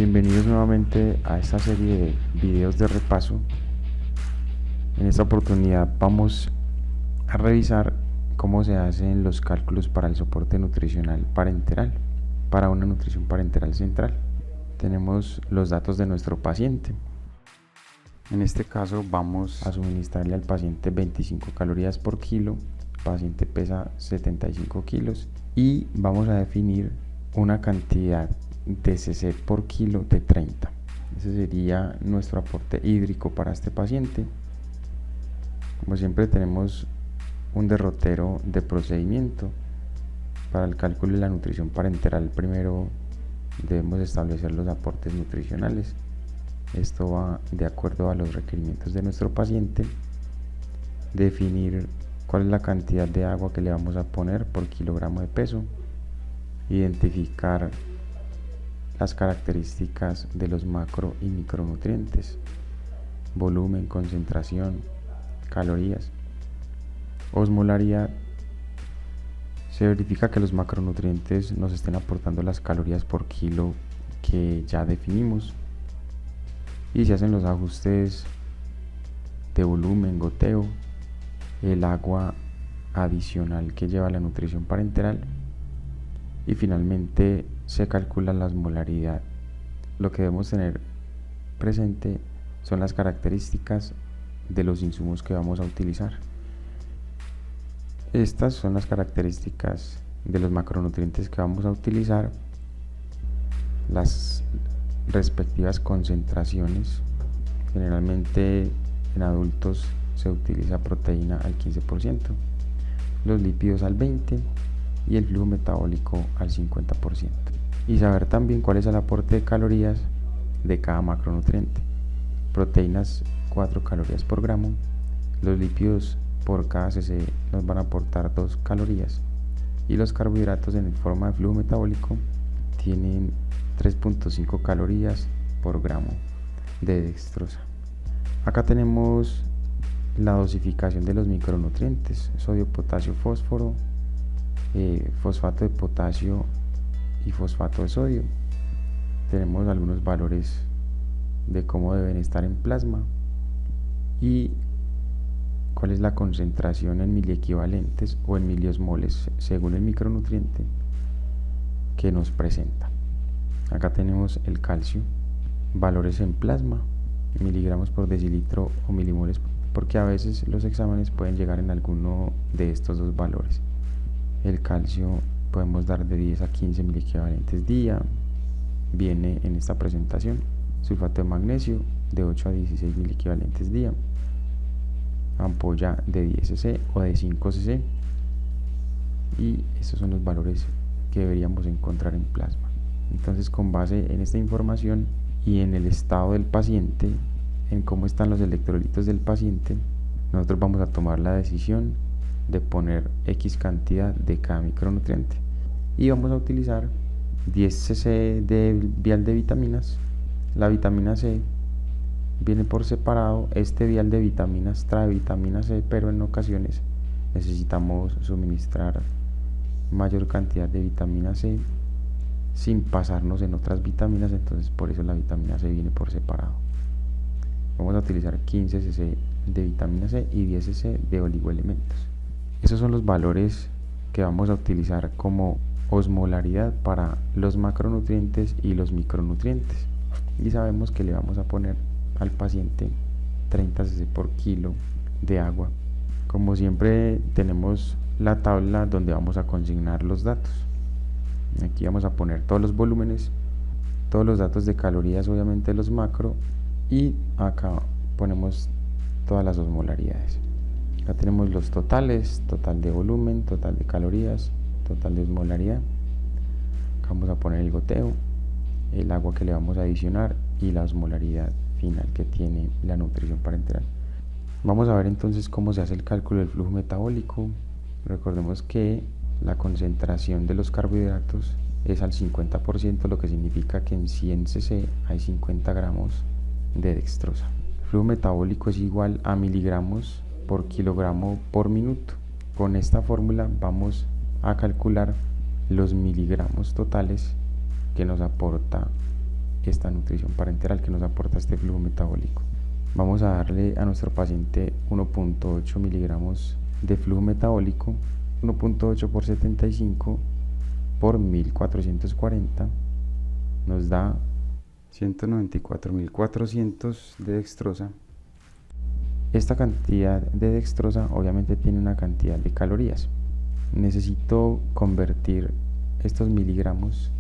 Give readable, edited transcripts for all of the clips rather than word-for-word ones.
Bienvenidos nuevamente a esta serie de videos de repaso. En esta oportunidad vamos a revisar cómo se hacen los cálculos para el soporte nutricional parenteral, para una nutrición parenteral central. Tenemos los datos de nuestro paciente. En este caso vamos a suministrarle al paciente 25 calorías por kilo. El paciente pesa 75 kilos y vamos a definir una cantidad de cc por kilo de 30. Ese sería nuestro aporte hídrico para este paciente. Como siempre tenemos un derrotero de procedimiento. Para el cálculo de la nutrición parenteral primero debemos establecer los aportes nutricionales. Esto va de acuerdo a los requerimientos de nuestro paciente. Definir cuál es la cantidad de agua que le vamos a poner por kilogramo de peso. Identificar las características de los macro y micronutrientes: volumen, concentración, calorías, osmolaridad. Se verifica que los macronutrientes nos estén aportando las calorías por kilo que ya definimos y se hacen los ajustes de volumen, goteo, el agua adicional que lleva la nutrición parenteral y finalmente se calcula la osmolaridad. Lo que debemos tener presente son las características de los insumos que vamos a utilizar. Estas son las características de los macronutrientes que vamos a utilizar, las respectivas concentraciones. Generalmente en adultos se utiliza proteína al 15%, los lípidos al 20% y el flujo metabólico al 50%. Y saber también cuál es el aporte de calorías de cada macronutriente. Proteínas 4 calorías por gramo, los lípidos por cada cc nos van a aportar 2 calorías y los carbohidratos en forma de flujo metabólico tienen 3.5 calorías por gramo de dextrosa. Acá tenemos la dosificación de los micronutrientes: sodio, potasio, fósforo, fosfato de potasio y fosfato de sodio. Tenemos algunos valores de cómo deben estar en plasma y cuál es la concentración en miliequivalentes o en miliosmoles según el micronutriente que nos presenta. Acá tenemos el calcio, valores en plasma, miligramos por decilitro o milimoles, porque a veces los exámenes pueden llegar en alguno de estos dos valores. El calcio podemos dar de 10 a 15 miliequivalentes día, viene en esta presentación. Sulfato de magnesio de 8 a 16 miliequivalentes día, ampolla de 10 cc o de 5 cc, y estos son los valores que deberíamos encontrar en plasma. Entonces, con base en esta información y en el estado del paciente, en cómo están los electrolitos del paciente, nosotros vamos a tomar la decisión de poner X cantidad de cada micronutriente y vamos a utilizar 10 cc de vial de vitaminas. La vitamina C viene por separado. Este vial de vitaminas trae vitamina C, pero en ocasiones necesitamos suministrar mayor cantidad de vitamina C sin pasarnos en otras vitaminas, entonces por eso la vitamina C viene por separado. Vamos a utilizar 15 cc de vitamina C y 10 cc de oligoelementos. Esos son los valores que vamos a utilizar como osmolaridad para los macronutrientes y los micronutrientes. Y sabemos que le vamos a poner al paciente 30 cc por kilo de agua. Como siempre tenemos la tabla donde vamos a consignar los datos. Aquí vamos a poner todos los volúmenes, todos los datos de calorías, obviamente los macro, y acá ponemos todas las osmolaridades. Acá tenemos los totales: total de volumen, total de calorías, total de osmolaridad. Acá vamos a poner el goteo, el agua que le vamos a adicionar y la osmolaridad final que tiene la nutrición parenteral. Vamos a ver entonces cómo se hace el cálculo del flujo metabólico. Recordemos que la concentración de los carbohidratos es al 50%, lo que significa que en 100 cc hay 50 gramos de dextrosa. El flujo metabólico es igual a miligramos por kilogramo por minuto. Con esta fórmula vamos a calcular los miligramos totales que nos aporta esta nutrición parenteral que nos aporta este flujo metabólico. Vamos a darle a nuestro paciente 1.8 miligramos de flujo metabólico, 1.8 por 75 por 1440 nos da 194.400 de dextrosa. Esta cantidad de dextrosa obviamente tiene una cantidad de calorías. Necesito convertir estos miligramos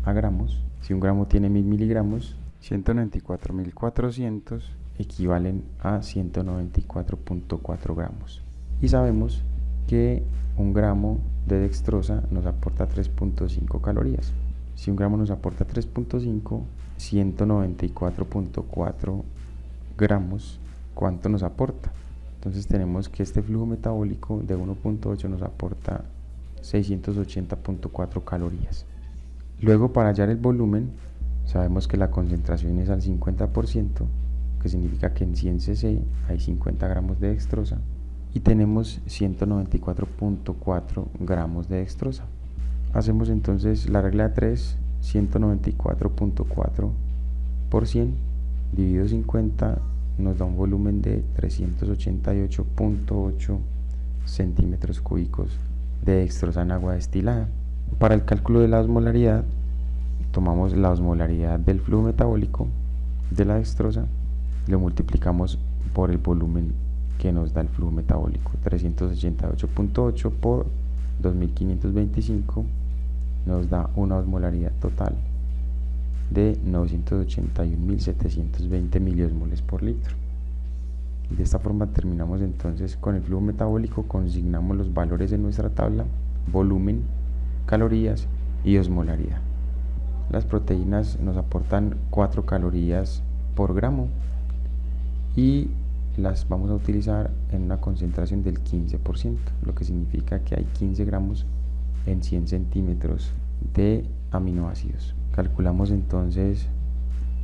a gramos. Si un gramo tiene 1000 miligramos, 194.400 equivalen a 194.4 gramos. Y sabemos que un gramo de dextrosa nos aporta 3.5 calorías. Si un gramo nos aporta 3.5, 194.4 gramos, ¿cuánto nos aporta? Entonces tenemos que este flujo metabólico de 1.8 nos aporta 680.4 calorías. Luego, para hallar el volumen, sabemos que la concentración es al 50%, que significa que en 100 cc hay 50 gramos de dextrosa, y tenemos 194.4 gramos de dextrosa. Hacemos entonces la regla de 3, 194.4 por 100 dividido 50 nos da un volumen de 388.8 centímetros cúbicos de dextrosa en agua destilada. Para el cálculo de la osmolaridad, tomamos la osmolaridad del flujo metabólico de la dextrosa, lo multiplicamos por el volumen que nos da el flujo metabólico. 388.8 por 2525 nos da una osmolaridad total de 981.720 miliosmoles por litro. De esta forma terminamos entonces con el flujo metabólico. Consignamos los valores de nuestra tabla: volumen, calorías y osmolaridad. Las proteínas nos aportan 4 calorías por gramo y las vamos a utilizar en una concentración del 15%, lo que significa que hay 15 gramos en 100 centímetros de aminoácidos. Calculamos entonces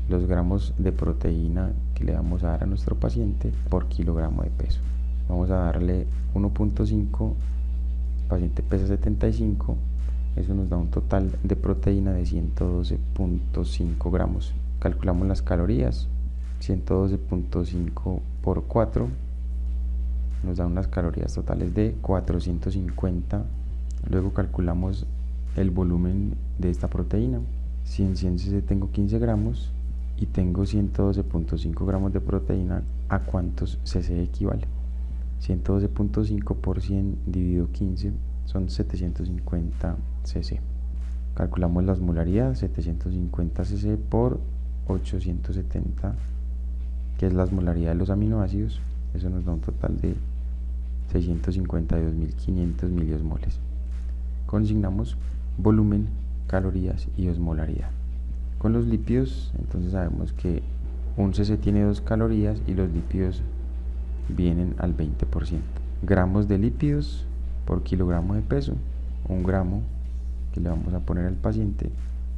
los gramos de proteína que le vamos a dar a nuestro paciente por kilogramo de peso. Vamos a darle 1.5, el paciente pesa 75, eso nos da un total de proteína de 112.5 gramos. Calculamos las calorías: 112.5 por 4 nos da unas calorías totales de 450. Luego calculamos el volumen de esta proteína. Si en 100 cc tengo 15 gramos y tengo 112.5 gramos de proteína, ¿a cuántos cc equivale? 112.5 por 100 dividido 15 son 750 cc. Calculamos la osmolaridad: 750 cc por 870, que es la osmolaridad de los aminoácidos. Eso nos da un total de 652.500 miliosmoles. Consignamos volumen, calorías y osmolaridad. Con los lípidos, entonces sabemos que un cc tiene 2 calorías y los lípidos vienen al 20%. Gramos de lípidos por kilogramo de peso: un gramo que le vamos a poner al paciente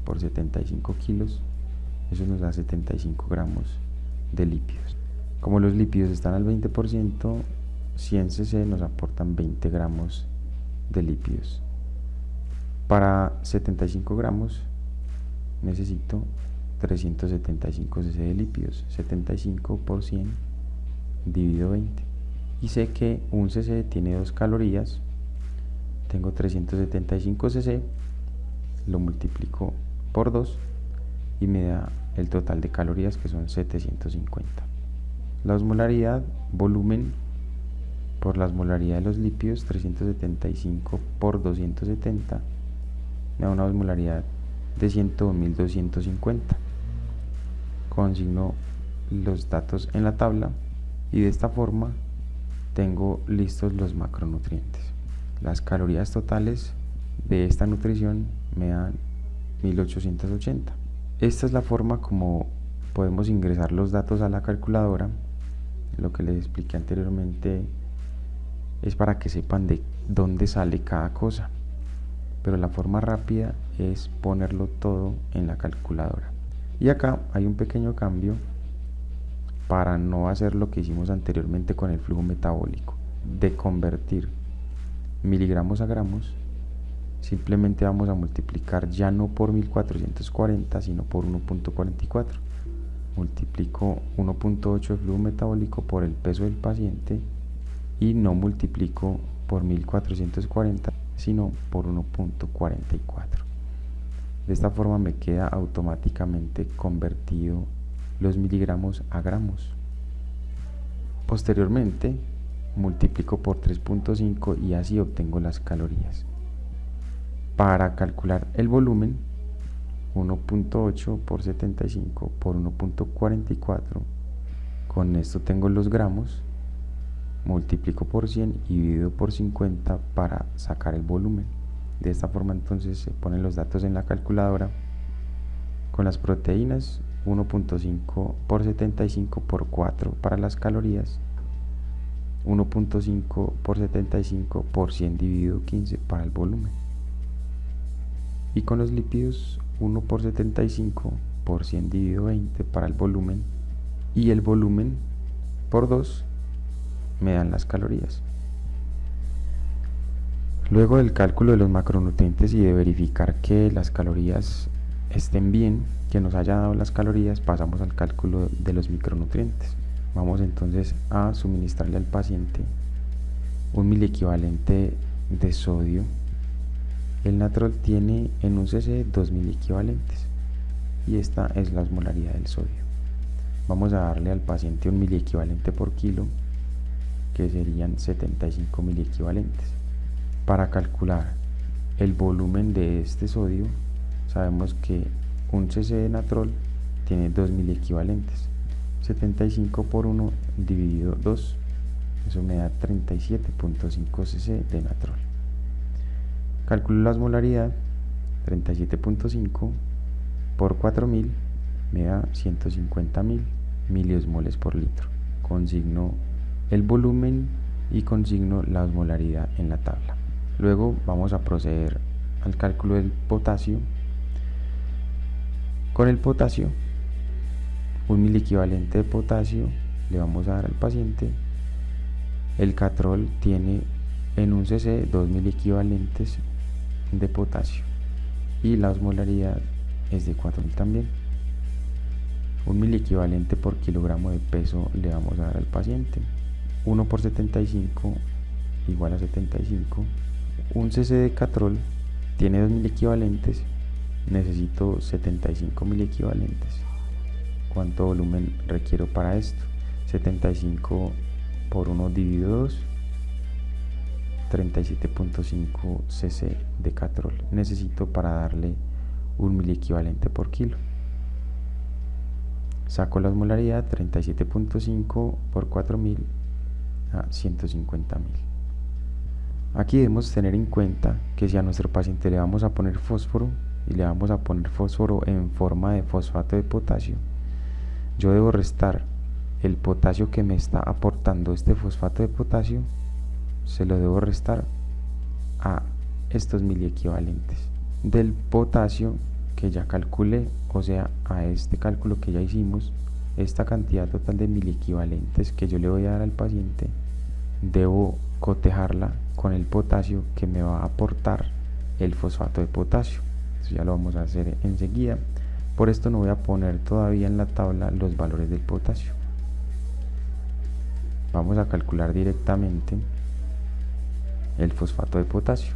por 75 kilos, eso nos da 75 gramos de lípidos. Como los lípidos están al 20%, 100 cc nos aportan 20 gramos de lípidos. Para 75 gramos necesito 375 cc de lípidos. 75 por 100 dividido 20. Y sé que un cc tiene 2 calorías. Tengo 375 cc, lo multiplico por 2 y me da el total de calorías, que son 750. La osmolaridad, volumen por la osmolaridad de los lípidos, 375 por 270, me da una osmolaridad de 101.250. Consigno los datos en la tabla y de esta forma tengo listos los macronutrientes. Las calorías totales de esta nutrición me dan 1880. Esta es la forma como podemos ingresar los datos a la calculadora. Lo que les expliqué anteriormente es para que sepan de dónde sale cada cosa, pero la forma rápida es ponerlo todo en la calculadora. Y acá hay un pequeño cambio para no hacer lo que hicimos anteriormente con el flujo metabólico, de convertir miligramos a gramos. simplemente vamos a multiplicar ya no por 1440 sino por 1.44. Multiplico 1.8 de flujo metabólico por el peso del paciente y no multiplico por 1440 sino por 1.44. De esta forma me queda automáticamente convertido los miligramos a gramos. Posteriormente multiplico por 3.5 y así obtengo las calorías. Para calcular el volumen, 1.8 por 75 por 1.44, con esto tengo los gramos, multiplico por 100 y divido por 50 para sacar el volumen. De esta forma entonces se ponen los datos en la calculadora. Con las proteínas, 1.5 por 75 por 4 para las calorías, 1.5 por 75 por 100 dividido 15 para el volumen. Y con los lípidos, 1 por 75 por 100 dividido 20 para el volumen, y el volumen por 2 me dan las calorías. Luego del cálculo de los macronutrientes y de verificar que las calorías estén bien, que nos haya dado las calorías, pasamos al cálculo de los micronutrientes. Vamos entonces a suministrarle al paciente un miliequivalente de sodio. El natrol tiene en un cc 2 miliequivalentes y esta es la osmolaridad del sodio. Vamos a darle al paciente un miliequivalente por kilo, que serían 75 miliequivalentes. Para calcular el volumen de este sodio, sabemos que un cc de natrol tiene 2 miliequivalentes. 75 por 1 dividido 2, eso me da 37.5 cc de natrol. Calculo la osmolaridad, 37.5 por 4000 me da 150.000 miliosmoles por litro. Consigno el volumen y consigno la osmolaridad en la tabla. Luego vamos a proceder al cálculo del potasio. Con el potasio, un miliequivalente de potasio le vamos a dar al paciente. El catrol tiene en un cc 2 miliequivalentes de potasio y la osmolaridad es de 4000 también. Un miliequivalente por kilogramo de peso le vamos a dar al paciente. 1 por 75 igual a 75. Un cc de catrol tiene 2 miliequivalentes, necesito 75 miliequivalentes. ¿Cuánto volumen requiero para esto? 75 por 1 dividido 2, 37.5 cc de catrol necesito para darle un miliequivalente por kilo. Saco la osmolaridad, 37.5 por 4000 a 150.000. Aquí debemos tener en cuenta que si a nuestro paciente le vamos a poner fósforo y le vamos a poner fósforo en forma de fosfato de potasio, yo debo restar el potasio que me está aportando este fosfato de potasio, se lo debo restar a estos miliequivalentes del potasio que ya calculé, o sea, a este cálculo que ya hicimos. Esta cantidad total de miliequivalentes que yo le voy a dar al paciente, debo cotejarla con el potasio que me va a aportar el fosfato de potasio. Eso ya lo vamos a hacer enseguida. Por esto no voy a poner todavía en la tabla los valores del potasio. Vamos a calcular directamente el fosfato de potasio.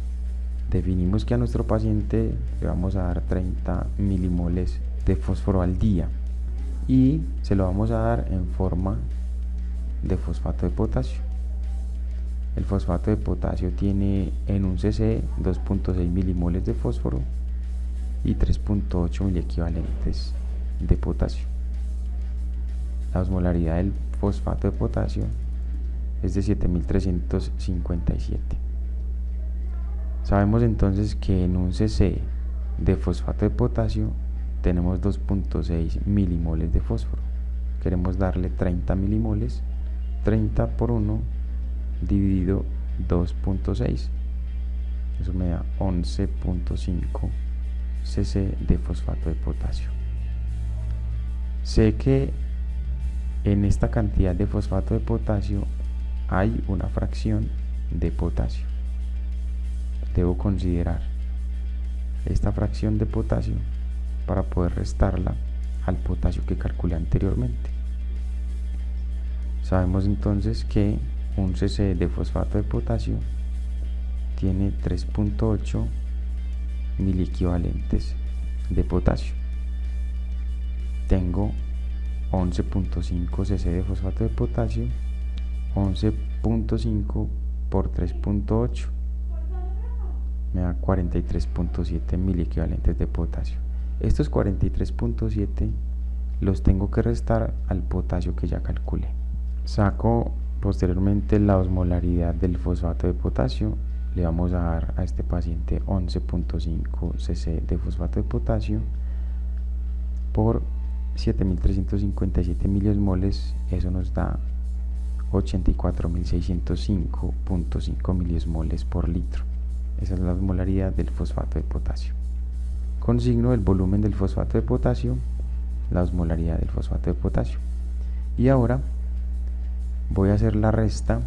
Definimos que a nuestro paciente le vamos a dar 30 milimoles de fósforo al día y se lo vamos a dar en forma de fosfato de potasio. El fosfato de potasio tiene en un cc 2.6 milimoles de fósforo y 3.8 miliequivalentes de potasio. La osmolaridad del fosfato de potasio es de 7357. Sabemos entonces que en un cc de fosfato de potasio tenemos 2.6 milimoles de fósforo. Queremos darle 30 milimoles, 30 por 1 dividido 2.6, eso me da 11.5 cc de fosfato de potasio. Sé que en esta cantidad de fosfato de potasio hay una fracción de potasio. Debo considerar esta fracción de potasio para poder restarla al potasio que calculé anteriormente. Sabemos entonces que un cc de fosfato de potasio tiene 3.8 miliequivalentes de potasio. Tengo 11.5 cc de fosfato de potasio, 11.5 por 3.8 me da 43.7 miliequivalentes de potasio. Estos 43.7 los tengo que restar al potasio que ya calculé. Saco posteriormente la osmolaridad del fosfato de potasio. Le vamos a dar a este paciente 11.5 cc de fosfato de potasio por 7.357 miliosmoles. Eso nos da 84.605.5 miliosmoles por litro. Esa es la osmolaridad del fosfato de potasio. Consigno el volumen del fosfato de potasio, la osmolaridad del fosfato de potasio. Y ahora voy a hacer la resta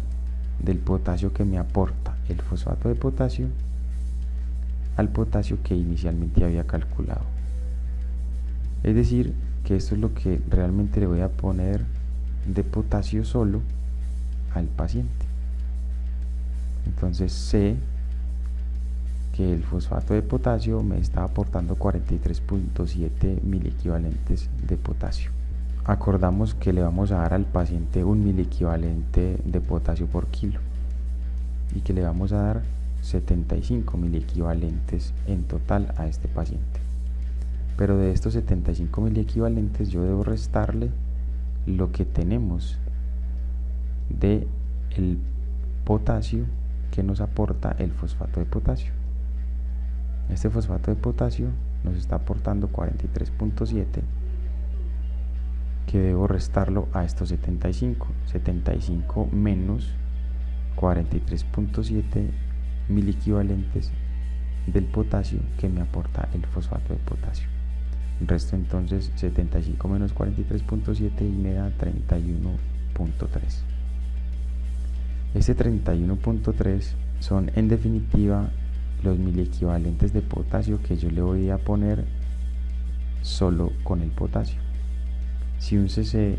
del potasio que me aporta el fosfato de potasio al potasio que inicialmente había calculado. Es decir, que esto es lo que realmente le voy a poner de potasio solo al paciente. Entonces sé que el fosfato de potasio me está aportando 43.7 miliequivalentes de potasio. Acordamos que le vamos a dar al paciente un miliequivalente de potasio por kilo y que le vamos a dar 75 miliequivalentes en total a este paciente. Pero de estos 75 miliequivalentes yo debo restarle lo que tenemos de el potasio que nos aporta el fosfato de potasio. Este fosfato de potasio nos está aportando 43.7, que debo restarlo a estos 75 menos 43.7 miliequivalentes del potasio que me aporta el fosfato de potasio. Resto entonces 75 menos 43.7 y me da 31.3. Este 31.3 son en definitiva los miliequivalentes de potasio que yo le voy a poner solo con el potasio. Si un cc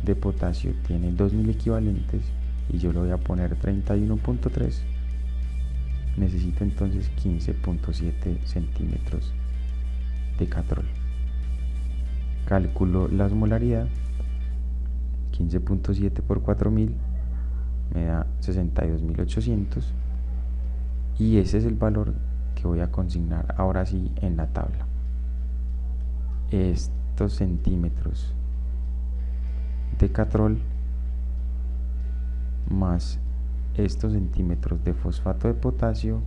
de potasio tiene 2 miliequivalentes y yo le voy a poner 31.3, necesito entonces 15.7 centímetros de catrol. Calculo la osmolaridad, 15.7 por 4000 me da 62.800 y ese es el valor que voy a consignar ahora sí en la tabla. Estos centímetros de catrol más estos centímetros de fosfato de potasio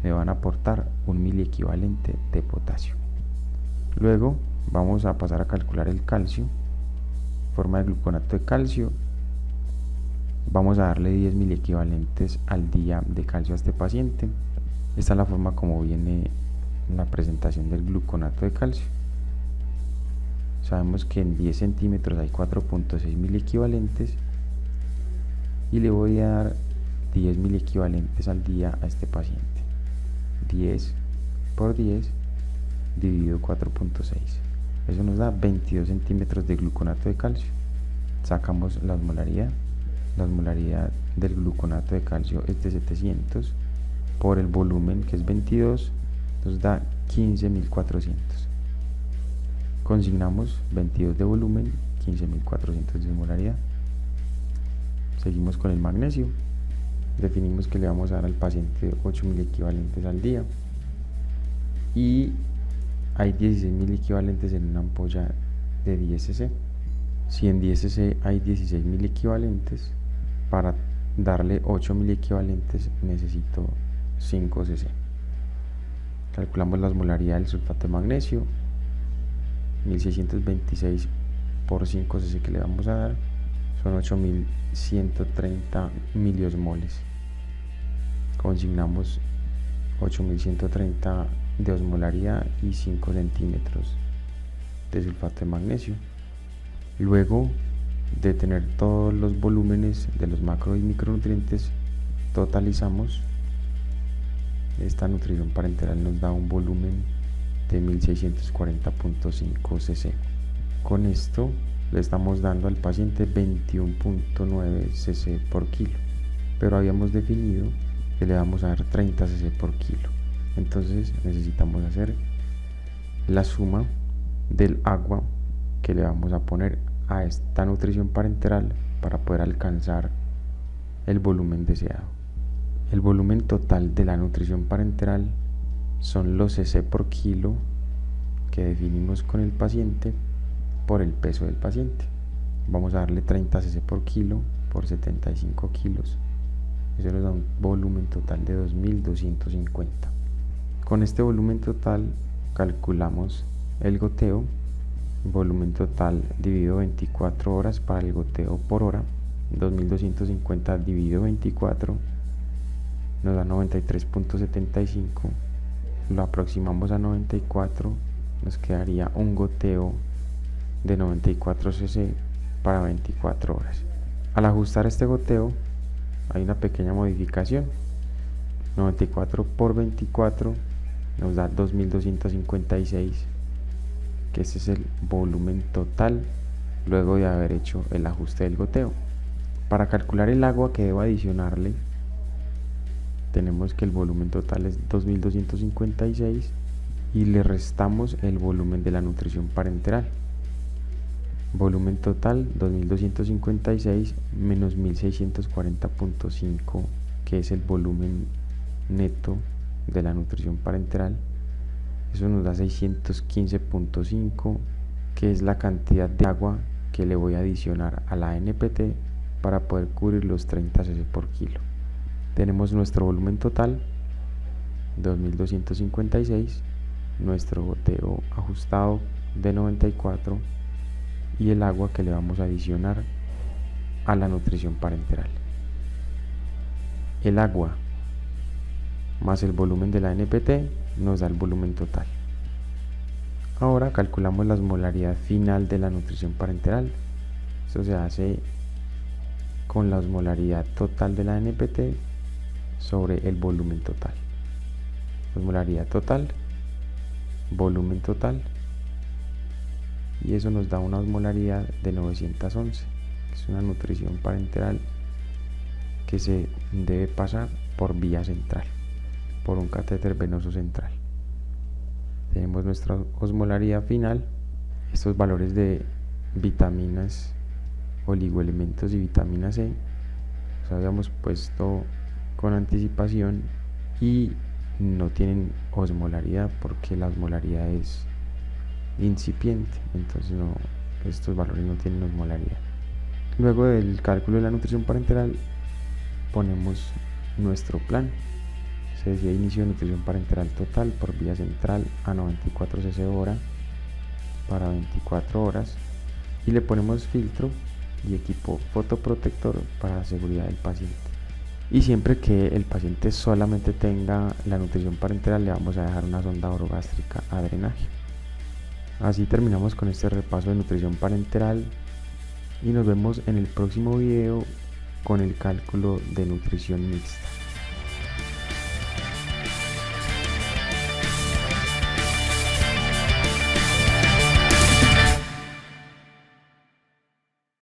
me van a aportar un miliequivalente de potasio. Luego vamos a pasar a calcular el calcio, forma de gluconato de calcio. Vamos a darle 10 miliequivalentes al día de calcio a este paciente. Esta es la forma como viene la presentación del gluconato de calcio. Sabemos que en 10 centímetros hay 4.6 miliequivalentes y le voy a dar 10 miliequivalentes al día a este paciente. 10 por 10 dividido 4.6. Eso nos da 22 centímetros de gluconato de calcio. Sacamos la osmolaridad. La osmolaridad del gluconato de calcio es de 700 por el volumen, que es 22, nos da 15.400. Consignamos 22 de volumen, 15.400 de osmolaridad. Seguimos con el magnesio. Definimos que le vamos a dar al paciente 8 miliequivalentes al día y hay 16 miliequivalentes en una ampolla de 10 cc. Si en 10 cc hay 16 miliequivalentes, para darle 8 miliequivalentes necesito 5 cc. Calculamos la osmolaridad del sulfato de magnesio, 1626 por 5 cc que le vamos a dar son 8130 miliosmoles. Consignamos 8130 de osmolaridad y 5 centímetros de sulfato de magnesio. Luego de tener todos los volúmenes de los macro y micronutrientes, totalizamos esta nutrición parenteral nos da un volumen de 1640.5 cc. Con esto le estamos dando al paciente 21.9 cc por kilo, pero habíamos definido que le vamos a dar 30 cc por kilo. Entonces necesitamos hacer la suma del agua que le vamos a poner a esta nutrición parenteral para poder alcanzar el volumen deseado. El volumen total de la nutrición parenteral son los cc por kilo que definimos con el paciente por el peso del paciente. Vamos a darle 30 cc por kilo por 75 kilos. Eso nos da un volumen total de 2250. Con este volumen total calculamos el goteo. Volumen total dividido 24 horas para el goteo por hora. 2250 dividido 24 nos da 93.75. Lo aproximamos a 94. Nos quedaría un goteo de 94 cc para 24 horas. Al ajustar este goteo hay una pequeña modificación. 94 por 24 nos da 2256, que ese es el volumen total luego de haber hecho el ajuste del goteo. Para calcular el agua que debo adicionarle, tenemos que el volumen total es 2256 y le restamos el volumen de la nutrición parenteral. Volumen total 2256 menos 1640.5, que es el volumen neto de la nutrición parenteral. Eso nos da 615.5, que es la cantidad de agua que le voy a adicionar a la NPT para poder cubrir los 30 cc por kilo. Tenemos nuestro volumen total 2256, nuestro goteo ajustado de 94 y el agua que le vamos a adicionar a la nutrición parenteral. El agua más el volumen de la NPT nos da el volumen total. Ahora calculamos la osmolaridad final de la nutrición parenteral. Eso se hace con la osmolaridad total de la NPT sobre el volumen total. Osmolaridad total, volumen total, y eso nos da una osmolaridad de 911. Es una nutrición parenteral que se debe pasar por vía central, por un catéter venoso central. Tenemos nuestra osmolaridad final. Estos valores de vitaminas, oligoelementos y vitamina C los habíamos puesto con anticipación y no tienen osmolaridad porque la osmolaridad es incipiente, entonces estos valores no tienen osmolaridad. Luego del cálculo de la nutrición parenteral ponemos nuestro plan. Se decía inicio de nutrición parenteral total por vía central a 94 cc hora para 24 horas y le ponemos filtro y equipo fotoprotector para la seguridad del paciente. Y siempre que el paciente solamente tenga la nutrición parenteral le vamos a dejar una sonda orogástrica a drenaje. Así terminamos con este repaso de nutrición parenteral y nos vemos en el próximo video con el cálculo de nutrición mixta.